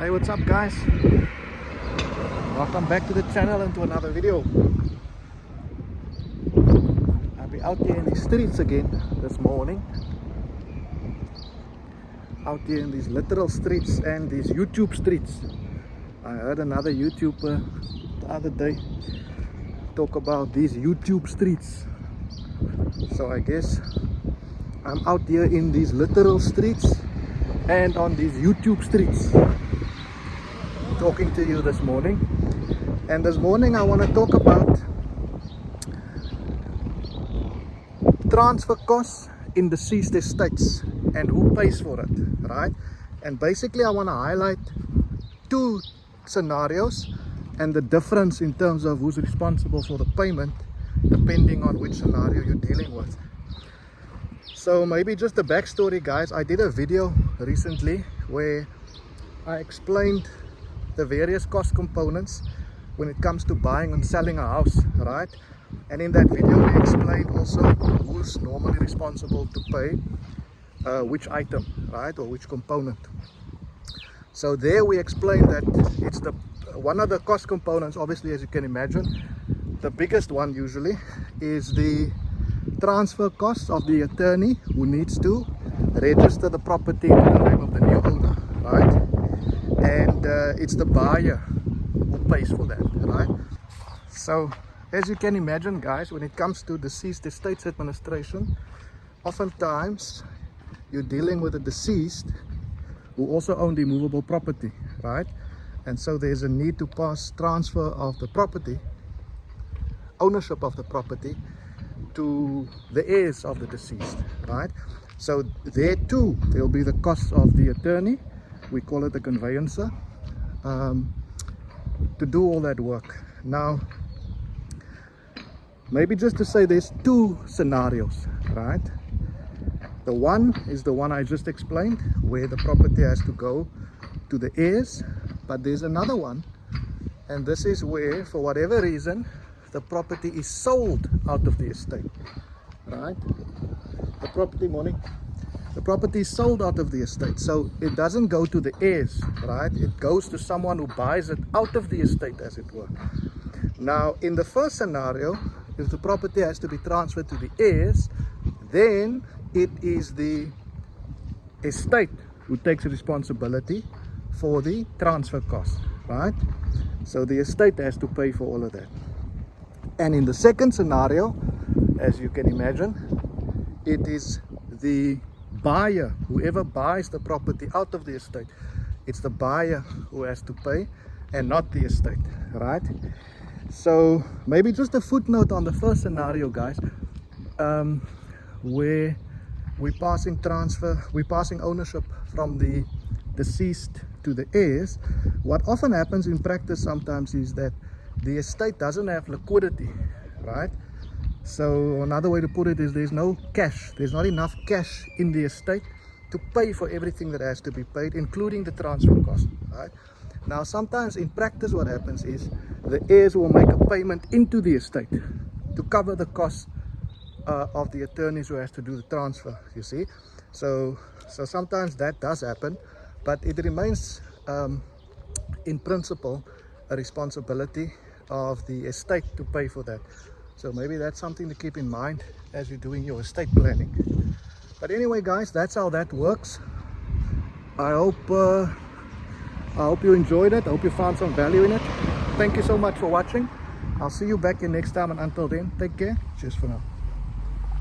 Hey, what's up guys? Welcome back to the channel and to another video. I'll be out here in the streets again this morning. Out here in these literal streets and these YouTube streets. I heard another YouTuber the other day talk about these YouTube streets. So I guess I'm out here in these literal streets and on these YouTube streets talking to you this morning. And this morning I want to talk about transfer costs in deceased estates and who pays for it, right? And basically I want to highlight two scenarios and the difference in terms of who's responsible for the payment depending on which scenario you're dealing with. So maybe just a backstory, guys. I did a video recently where I explained the various cost components when it comes to buying and selling a house, right? And in that video we explained also who's normally responsible to pay which item, right, or which component. So there we explained that it's the one of the cost components, obviously, as you can imagine, the biggest one usually is the transfer costs of the attorney who needs to register the property in the name of the new owner, right? And it's the buyer who pays for that, right? So as you can imagine, guys, when it comes to deceased estates administration, oftentimes you're dealing with a deceased who also owned immovable property, right? And so there's a need to pass transfer of the property, ownership of the property, to the heirs of the deceased, right? So there too there'll be the cost of the attorney, we call it a conveyancer, to do all that work. Now maybe just to say there's two scenarios, right? The one is the one I just explained, where the property has to go to the heirs, but there's another one, and this is where, for whatever reason, the property is sold out of the estate, right? The property is sold out of the estate, so it doesn't go to the heirs, right? It goes to someone who buys it out of the estate, as it were. Now in the first scenario, if the property has to be transferred to the heirs, then it is the estate who takes responsibility for the transfer costs, right? So the estate has to pay for all of that. And in the second scenario, as you can imagine, it is the buyer, whoever buys the property out of the estate, it's the buyer who has to pay and not the estate, right? So maybe just a footnote on the first scenario, guys, where we're passing ownership from the deceased to the heirs. What often happens in practice sometimes is that the estate doesn't have liquidity, right? So another way to put it is there's no cash, there's not enough cash in the estate to pay for everything that has to be paid, including the transfer cost, right? Now sometimes in practice what happens is the heirs will make a payment into the estate to cover the cost of the attorneys who has to do the transfer, you see. So sometimes that does happen, but it remains in principle a responsibility of the estate to pay for that. So maybe that's something to keep in mind as you're doing your estate planning. But anyway, guys, that's how that works. I hope you enjoyed it. I hope you found some value in it. Thank you so much for watching. I'll see you back here next time, and until then, take care. Cheers for now.